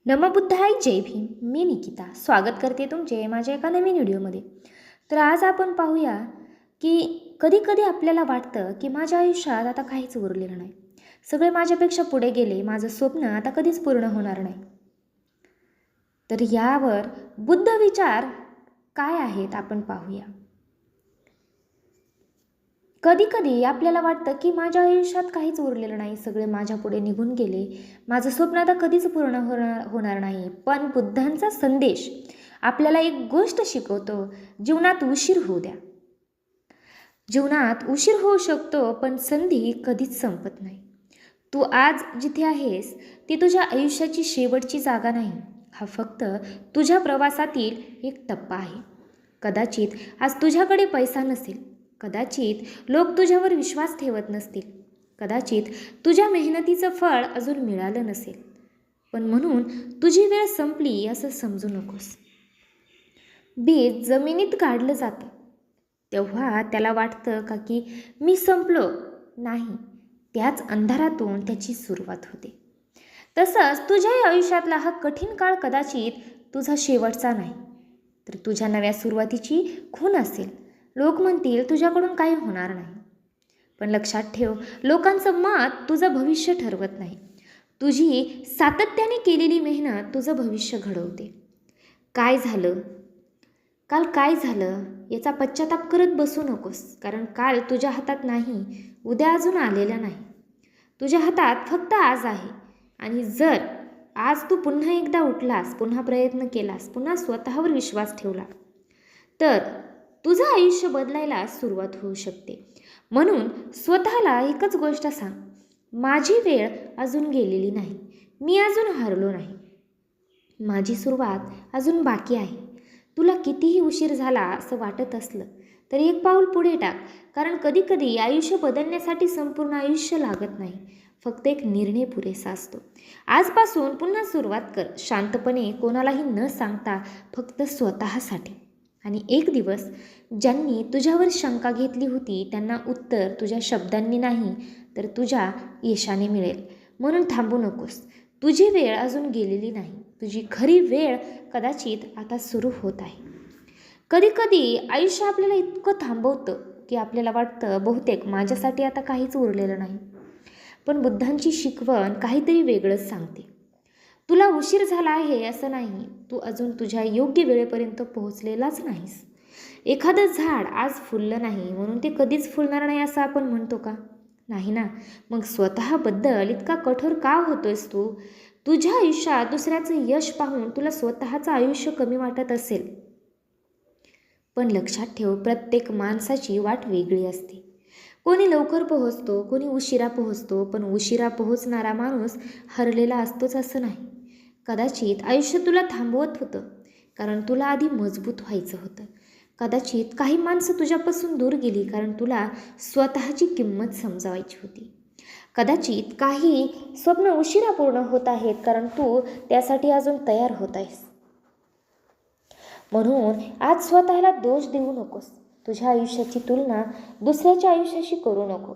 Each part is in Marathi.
नमबुद्धाय जय भीम. मी निकिता स्वागत करते तुमचे माझ्या एका नवीन व्हिडिओमध्ये. तर आज आपण पाहूया की कधी कधी आपल्याला वाटतं की माझ्या आयुष्यात आता काहीच उरलेलं नाही, सगळे माझ्यापेक्षा पुढे गेले, माझं स्वप्न आता कधीच पूर्ण होणार नाही. तर यावर बुद्ध विचार काय आहेत आपण पाहूया. कधी कधी आपल्याला वाटतं की माझ्या आयुष्यात काहीच उरलेलं नाही, सगळे माझ्या पुढे निघून गेले, माझं स्वप्न आता कधीच पूर्ण होणार नाही. पण बुद्धांचा संदेश आपल्याला एक गोष्ट शिकवतो, जीवनात उशीर होऊ द्या. जीवनात उशीर होऊ शकतो पण संधी कधीच संपत नाही. तू आज जिथे आहेस ती तुझ्या आयुष्याची शेवटची जागा नाही, हा फक्त तुझ्या प्रवासातील एक टप्पा आहे. कदाचित आज तुझ्याकडे पैसा नसेल, कदाचित लोक तुझ्यावर विश्वास ठेवत नसतील, कदाचित तुझ्या मेहनतीचं फळ अजून मिळालं नसेल, पण म्हणून तुझी वेळ संपली असं समजू नकोस. बीज जमिनीत काढलं जातं तेव्हा त्याला वाटतं का की मी संपलो? नाही, त्याच अंधारातून त्याची सुरुवात होते. तसंच तुझ्याही आयुष्यातला हा कठीण काळ कदाचित तुझा शेवटचा नाही, तर तुझ्या नव्या सुरुवातीची खूण असेल. लोक म्हणतील तुझ्याकडून काही होणार नाही, पण लक्षात ठेव, लोकांचं मत तुझं भविष्य ठरवत नाही. तुझी सातत्याने केलेली मेहनत तुझं भविष्य घडवते. काय झालं काल, काय झालं याचा पश्चाताप करत बसू नकोस, कारण काल तुझ्या हातात नाही, उद्या अजून आलेला नाही. तुझ्या हातात फक्त आज आहे. आणि जर आज तू पुन्हा एकदा उठलास, पुन्हा प्रयत्न केलास, पुन्हा स्वतःवर विश्वास ठेवला, तर तुझं आयुष्य बदलायला सुरुवात होऊ शकते. म्हणून स्वतःला एकच गोष्ट सांग, माझी वेळ अजून गेलेली नाही, मी अजून हरलो नाही, माझी सुरुवात अजून बाकी आहे. तुला कितीही उशीर झाला असं वाटत असलं तरी एक पाऊल पुढे टाक, कारण कधीकधी आयुष्य बदलण्यासाठी संपूर्ण आयुष्य लागत नाही, फक्त एक निर्णय पुरेसा असतो. आजपासून पुन्हा सुरुवात कर, शांतपणे, कोणालाही न सांगता, फक्त स्वतःसाठी. आणि एक दिवस ज्यांनी तुझ्यावर शंका घेतली होती त्यांना उत्तर तुझ्या शब्दांनी नाही तर तुझ्या यशाने मिळेल. म्हणून थांबू नकोस, तुझी वेळ अजून गेलेली नाही, तुझी खरी वेळ कदाचित आता सुरू होत आहे. कधी कधी आयुष्य आपल्याला इतकं थांबवतं की आपल्याला वाटतं बहुतेक माझ्यासाठी आता काहीच उरलेलं नाही. पण बुद्धांची शिकवण काहीतरी वेगळंच सांगते. तुला उशीर झाला आहे असं नाही, तू अजून तुझ्या योग्य वेळेपर्यंत पोहोचलेलाच नाहीस. एखादं झाड आज फुललं नाही म्हणून ते कधीच फुलणार नाही असं आपण म्हणतो का? नाही ना. मग स्वतःबद्दल इतका कठोर का होतोयस तू? तुझ्या आयुष्यात दुसऱ्याचं यश पाहून तुला स्वतःचं आयुष्य कमी वाटत असेल, पण लक्षात ठेव, प्रत्येक माणसाची वाट वेगळी असते. कोणी लवकर पोहोचतो, कोणी उशिरा पोहोचतो, पण उशिरा पोहोचणारा माणूस हरलेला असतोच असं नाही. कदाचित आयुष्य तुला थांबवत होतं कारण तुला आधी मजबूत व्हायचं होतं. कदाचित काही माणसं तुझ्यापासून दूर गेली कारण तुला स्वतःची किंमत समजावायची होती. कदाचित काही स्वप्न उशिरा पूर्ण होत आहेत कारण तू त्यासाठी अजून तयार होत आहेस. म्हणून आज स्वतःला दोष देऊ नकोस, तुझ्या आयुष्याची तुलना दुसऱ्याच्या आयुष्याशी करू नको.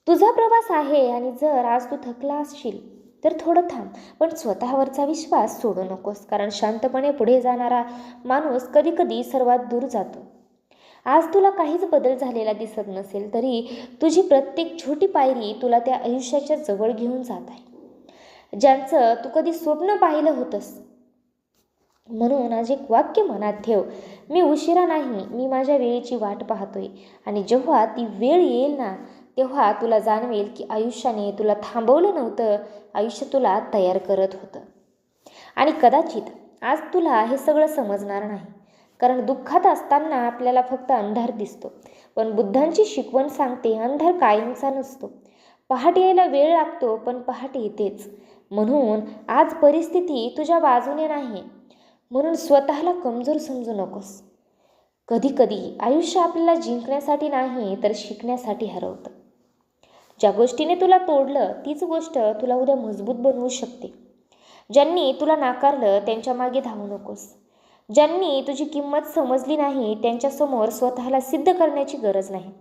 तुझा प्रवास आहे आणि जर आज तू थकला असशील तर थोडं थांब, पण स्वतःवरचा विश्वास सोडू नकोस, कारण शांतपणे पुढे जाणारा माणूस कधी कधी सर्वात दूर जातो. आज तुला काहीच बदल झालेला दिसत नसेल तरी तुझी प्रत्येक छोटी पायरी तुला त्या आयुष्याच्या जवळ घेऊन जात आहे ज्यांचं तू कधी स्वप्न पाहिलं होतंस. म्हणून आज एक वाक्य मनात ठेव, मी उशिरा नाही, मी माझ्या वेळेची वाट पाहतोय. आणि जेव्हा ती वेळ येईल ना, तेव्हा तुला जाणवेल की आयुष्याने तुला थांबवलं नव्हतं, आयुष्य तुला तयार करत होतं. आणि कदाचित आज तुला हे सगळं समजणार नाही, कारण दुःखात असताना आपल्याला फक्त अंधार दिसतो, पण बुद्धांची शिकवण सांगते अंधार कायमचा नसतो. पहाट यायला वेळ लागतो पण पहाट येतेच. म्हणून आज परिस्थिती तुझ्या बाजूने नाही, म्हणून स्वतःला कमजोर समजू नकोस. कधी कधी आयुष्य आपल्याला जिंकण्यासाठी नाही तर शिकण्यासाठी हरवतं. ज्या गोष्टीने तुला तोडलं तीच गोष्ट तुला उद्या मजबूत बनवू शकते. ज्यांनी तुला नाकारलं त्यांच्या मागे धावू नकोस. ज्यांनी तुझी किंमत समजली नाही त्यांच्यासमोर स्वतःला सिद्ध करण्याची गरज नाही.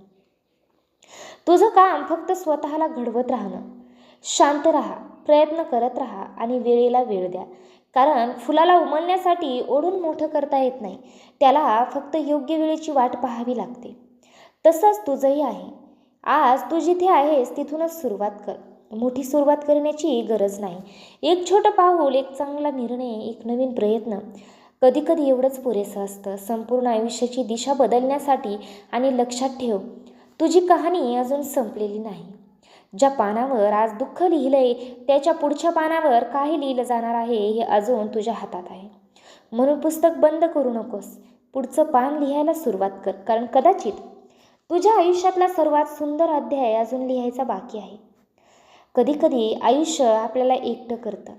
तुझं काम फक्त स्वतःला घडवत राहणं. शांत राहा, प्रयत्न करत राहा आणि वेळेला वेळ द्या. कारण फुलाला उमलण्यासाठी ओढून मोठं करता येत नाही, त्याला फक्त योग्य वेळेची वाट पाहावी लागते. तसंच तुझंही आहे. आज तू जिथे आहेस तिथूनच सुरुवात कर. मोठी सुरुवात करण्याची गरज नाही. एक छोटं पाऊल, एक चांगला निर्णय, एक नवीन प्रयत्न, कधीकधी एवढंच पुरेसं असतं संपूर्ण आयुष्याची दिशा बदलण्यासाठी. आणि लक्षात ठेव, तुझी कहाणी अजून संपलेली नाही. ज्या पानावर आज दुःख लिहिलंय त्याच्या पुढच्या पानावर काय लिहिलं जाणार आहे हे अजून तुझ्या हातात आहे. म्हणून पुस्तक बंद करू नकोस. पुढचं पान लिहायला सुरुवात कर. कारण कदाचित तुझ्या आयुष्यातला सर्वात सुंदर अध्याय अजून लिहायचा बाकी आहे. कधीकधी आयुष्य आपल्याला एकटं करतं,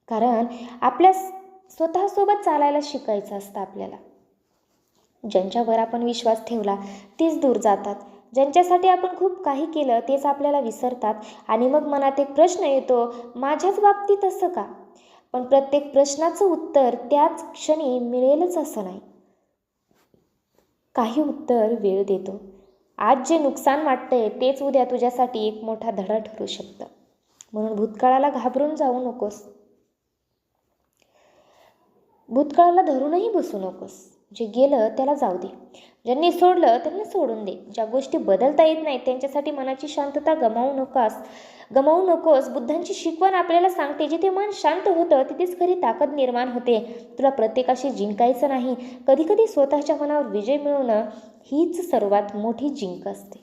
कारण आपल्या स्वतःसोबत चालायला शिकायचं असतं आपल्याला. ज्यांच्यावर आपण विश्वास ठेवला तेच दूर जातात. ज्यांच्यासाठी आपण खूप काही केलं तेच आपल्याला विसरतात. आणि मग मनात एक प्रश्न येतो, माझ्याच बाबतीत असं का? पण प्रत्येक प्रश्नाचं उत्तर त्याच क्षणी मिळेलच असं नाही. काही उत्तर वेळ देतो. आज जे नुकसान वाटतंय तेच उद्या तुझ्यासाठी एक मोठा धडा ठरू शकतं. म्हणून भूतकाळाला घाबरून जाऊ नकोस. भूतकाळाला धरूनही बसू नकोस. जे गेलं त्याला जाऊ दे. ज्यांनी सोडलं त्यांना सोडून दे. ज्या गोष्टी बदलता येत नाहीत त्यांच्यासाठी मनाची शांतता गमावू नकोस. बुद्धांची शिकवण आपल्याला सांगते, जिथे मन शांत होतं तिथेच खरी ताकद निर्माण होते. तुला प्रत्येकाशी जिंकायचं नाही. कधीकधी स्वतःच्या मनावर विजय मिळवणं हीच सर्वात मोठी जिंक असते.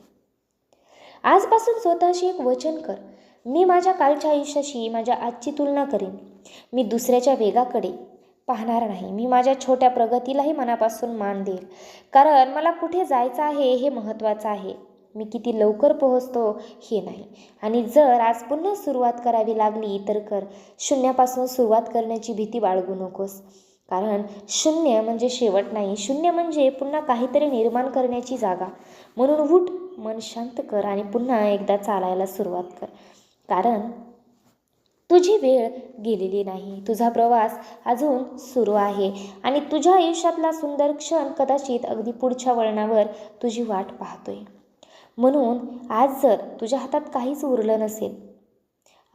आजपासून स्वतःशी एक वचन कर, मी माझ्या कालच्या आयुष्याशी माझ्या आजची तुलना करीन. मी दुसऱ्याच्या वेगाकडे पाहणार नाही. मी माझ्या छोट्या प्रगतीलाही मनापासून मान देईल. कारण मला कुठे जायचं आहे हे महत्त्वाचं आहे, मी किती लवकर पोहोचतो हे नाही. आणि जर आज पुन्हा सुरुवात करावी लागली तर कर. शून्यापासून सुरुवात करण्याची भीती बाळगू नकोस. कारण शून्य म्हणजे शेवट नाही. शून्य म्हणजे पुन्हा काहीतरी निर्माण करण्याची जागा. म्हणून उठ, मन शांत कर आणि पुन्हा एकदा चालायला सुरुवात कर. कारण तुझी वेळ गेलेली नाही. तुझा प्रवास अजून सुरू आहे आणि तुझ्या आयुष्यातला सुंदर क्षण कदाचित अगदी पुढच्या वळणावर तुझी वाट पाहतोय. म्हणून आज जर तुझ्या हातात काहीच उरलं नसेल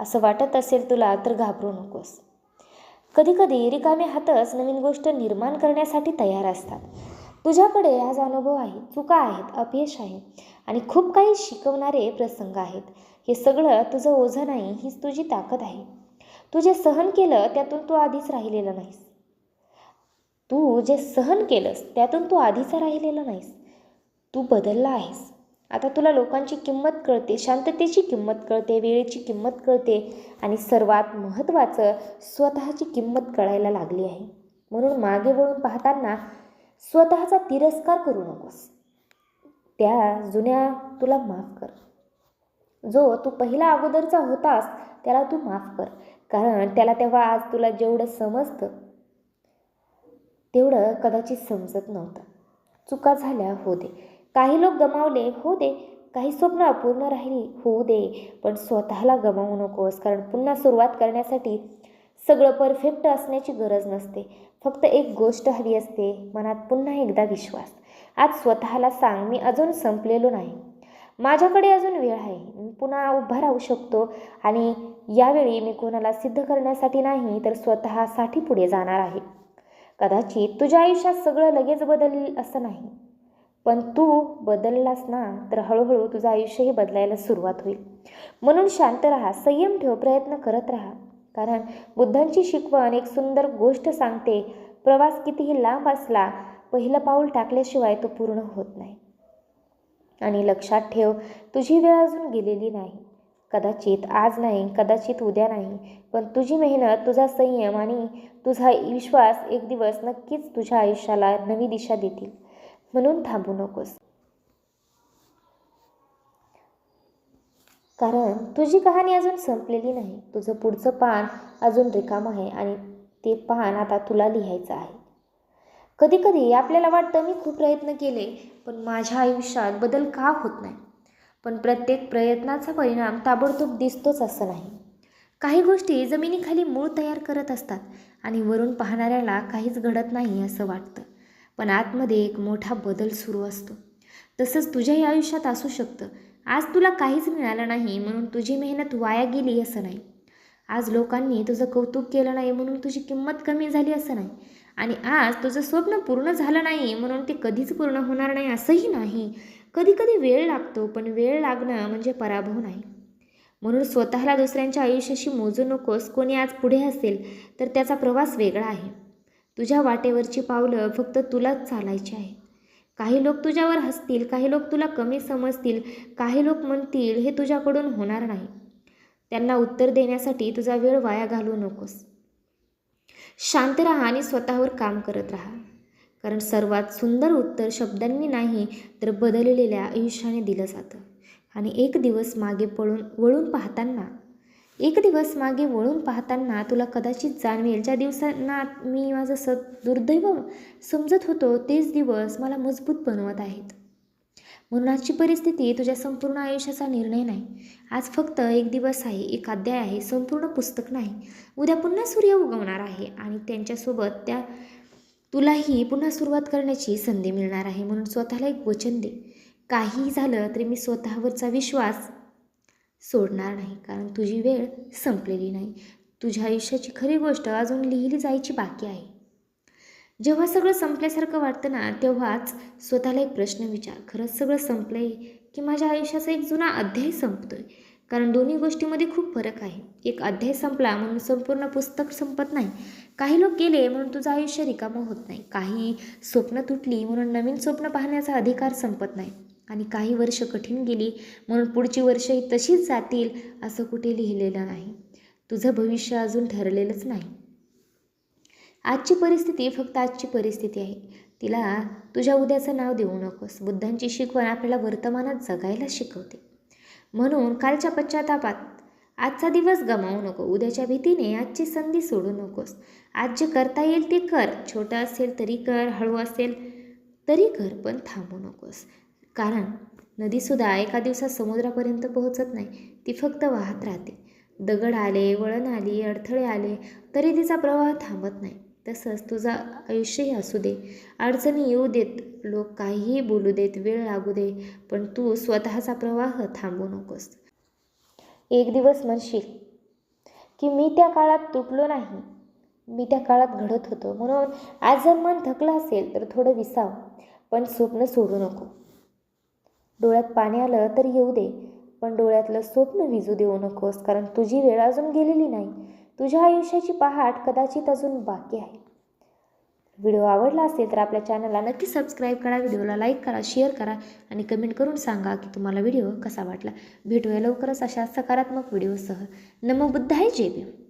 असं वाटत असेल तुला, तर घाबरू नकोस. कधीकधी रिकामे हातच नवीन गोष्ट निर्माण करण्यासाठी तयार असतात. तुझ्याकडे आज अनुभव आहे, चुका आहेत, अपयश आहे आणि खूप काही शिकवणारे प्रसंग आहेत. हे सगळं तुझं ओझं नाही, हीच तुझी ताकद आहे. तू जे सहन केलं त्यातून तू आधीच राहिलेला नाहीस. तू जे सहन केलंस त्यातून तू आधीचा राहिलेला नाहीस. तू बदलला आहेस. आता तुला लोकांची किंमत कळते, शांततेची किंमत कळते, वेळेची किंमत कळते आणि सर्वात महत्त्वाचं स्वतःची किंमत कळायला लागली आहे. म्हणून मागे वळून पाहताना स्वतःचा तिरस्कार करू नकोस. त्या जुन्या तुला माफ कर. जो तू पहिला अगोदरचा होतास त्याला तू माफ कर. कारण त्याला तेव्हा आज तुला जेवढं समजतं तेवढं कदाचित समजत नव्हतं. चुका झाल्या, हो दे. काही लोक गमावले, हो दे. काही स्वप्न अपूर्ण राहिली, होऊ दे. पण स्वतःला गमावू नकोस. कारण पुन्हा सुरुवात करण्यासाठी सगळं परफेक्ट असण्याची गरज नसते. फक्त एक गोष्ट हवी असते, मनात पुन्हा एकदा विश्वास. आज स्वतःला सांग, मी अजून संपलेलो नाही. माझ्याकडे अजून वेळ आहे. मी पुन्हा उभा राहू शकतो आणि यावेळी मी कोणाला सिद्ध करण्यासाठी नाही तर स्वतःसाठी पुढे जाणार आहे. कदाचित तुझ्या आयुष्यात सगळं लगेच बदलेल असं नाही, पण तू बदललास ना तर हळूहळू तुझं आयुष्यही बदलायला सुरुवात होईल. म्हणून शांत राहा, संयम ठेव, प्रयत्न करत राहा. कारण बुद्धांची शिकवण एक सुंदर गोष्ट सांगते, प्रवास कितीही लांब असला पहिलं पाऊल टाकल्याशिवाय तो पूर्ण होत नाही. आणि लक्षात ठेव, तुझी वेळ अजून गेलेली नाही. कदाचित आज नाही, कदाचित उद्या नाही, पण तुझी मेहनत, तुझा संयम आणि तुझा विश्वास एक दिवस नक्कीच तुझ्या आयुष्याला नवी दिशा देतील. म्हणून थांबू नकोस. कारण तुझी कहाणी अजून संपलेली नाही. तुझं पुढचं पान अजून रिकामं आहे आणि ते पान आता तुला लिहायचं आहे. कधीकधी आपल्याला वाटतं, मी खूप प्रयत्न केले पण माझ्या आयुष्यात बदल का होत नाही. पण प्रत्येक प्रयत्नाचा परिणाम ताबडतोब दिसतोच असं नाही. काही गोष्टी जमिनीखाली मूळ तयार करत असतात आणि वरून पाहणाऱ्याला काहीच घडत नाही असं वाटतं, पण आतमध्ये एक मोठा बदल सुरू असतो. तसंच तुझ्याही आयुष्यात असू शकतं. आज तुला काहीच मिळालं नाही म्हणून तुझी मेहनत वाया गेली असं नाही. आज लोकांनी तुझं कौतुक केलं नाही म्हणून तुझी किंमत कमी झाली असं नाही. आणि आज तुझं स्वप्न पूर्ण झालं नाही म्हणून ते कधीच पूर्ण होणार नाही असंही नाही. कधी कधी वेळ लागतो, पण वेळ लागणं म्हणजे पराभव नाही. म्हणून स्वतःला दुसऱ्यांच्या आयुष्याशी मोजू नकोस. कोणी आज पुढे असेल तर त्याचा प्रवास वेगळा आहे. तुझ्या वाटेवरची पावलं फक्त तुलाच चालायची आहेत. काही लोक तुझ्यावर हसतील, काही लोक तुला कमी समजतील, काही लोक म्हणतील हे तुझ्याकडून होणार नाही. त्यांना उत्तर देण्यासाठी तुझा वेळ वाया घालवू नकोस. शांत राहा आणि स्वतःवर काम करत राहा. कारण सर्वात सुंदर उत्तर शब्दांनी नाही तर बदललेल्या आयुष्याने दिलं जातं. आणि एक दिवस मागे वळून पाहताना तुला कदाचित जाणवेल, ज्या दिवसांना मी माझं दुर्दैव समजत होतो तेच दिवस मला मजबूत बनवत आहेत. म्हणून आजची परिस्थिती तुझ्या संपूर्ण आयुष्याचा निर्णय नाही. आज फक्त एक दिवस आहे, एक अध्याय आहे, संपूर्ण पुस्तक नाही. उद्या पुन्हा सूर्य उगवणार आहे आणि त्यांच्यासोबत तुलाही पुन्हा सुरुवात करण्याची संधी मिळणार आहे. म्हणून स्वतःला एक वचन दे, काहीही झालं तरी मी स्वतःवरचा विश्वास सोडणार नाही. कारण तुझी वेळ संपलेली नाही. तुझ्या आयुष्याची खरी गोष्ट अजून लिहिली जायची बाकी आहे. जेव्हा सगळं संपल्यासारखं वाटतं ना, तेव्हाच स्वतःला एक प्रश्न विचार, खरंच सगळं संपलं आहे की माझ्या आयुष्याचा एक जुना अध्याय संपतोय? कारण दोन्ही गोष्टीमध्ये खूप फरक आहे. एक अध्याय संपला म्हणून संपूर्ण पुस्तक संपत नाही. काही लोक गेले म्हणून तुझं आयुष्य रिकामं होत नाही. काही स्वप्न तुटली म्हणून नवीन स्वप्न पाहण्याचा अधिकार संपत नाही. आणि काही वर्ष कठीण गेली म्हणून पुढची वर्षही तशीच जातील असं कुठे लिहिलेलं नाही. तुझं भविष्य अजून ठरलेलंच नाही. आजची परिस्थिती फक्त आजची परिस्थिती आहे. तिला तुझ्या उद्याचं नाव देऊ नकोस. बुद्धांची शिकवण आपल्याला वर्तमानात जगायला शिकवते. म्हणून कालच्या पश्चातापात आजचा दिवस गमावू नको. उद्याच्या भीतीने आजची संधी सोडू नकोस. आज जे करता येईल ते कर. छोटं असेल तरी कर, हळू असेल तरी कर, पण थांबू नकोस. कारण नदीसुद्धा एका दिवसात समुद्रापर्यंत पोहोचत नाही, ती फक्त वाहत राहते. दगड आले, वळण आली, अडथळे आले तरी तिचा प्रवाह थांबत नाही. तसंच तुझं आयुष्यही असू दे, अडचणी येऊ देत, लोक काहीही बोलू देत, वेळ लागू दे, पण तू स्वतःचा प्रवाह थांबवू नकोस. एक दिवस म्हणशील की मी त्या काळात तुटलो नाही, मी त्या काळात घडत होतो. म्हणून आज जर मन थकलं असेल तर थोडं विसाव, पण स्वप्न सोडू नको. डोळ्यात पाणी आलं तर येऊ दे, पण डोळ्यातलं स्वप्न विझू देऊ नकोस. कारण तुझी वेळ अजून गेलेली नाही. तुझ्या आयुष्याची पहाट कदाचित अजून बाकी आहे. व्हिडिओ आवडला असेल तर आपल्या चॅनलला नक्की सबस्क्राईब करा, व्हिडिओला लाईक करा, शेअर करा आणि कमेंट करून सांगा की तुम्हाला व्हिडिओ कसा वाटला. भेटूया लवकरच अशा सकारात्मक व्हिडिओसह. नमो बुद्धाय. जय भीम.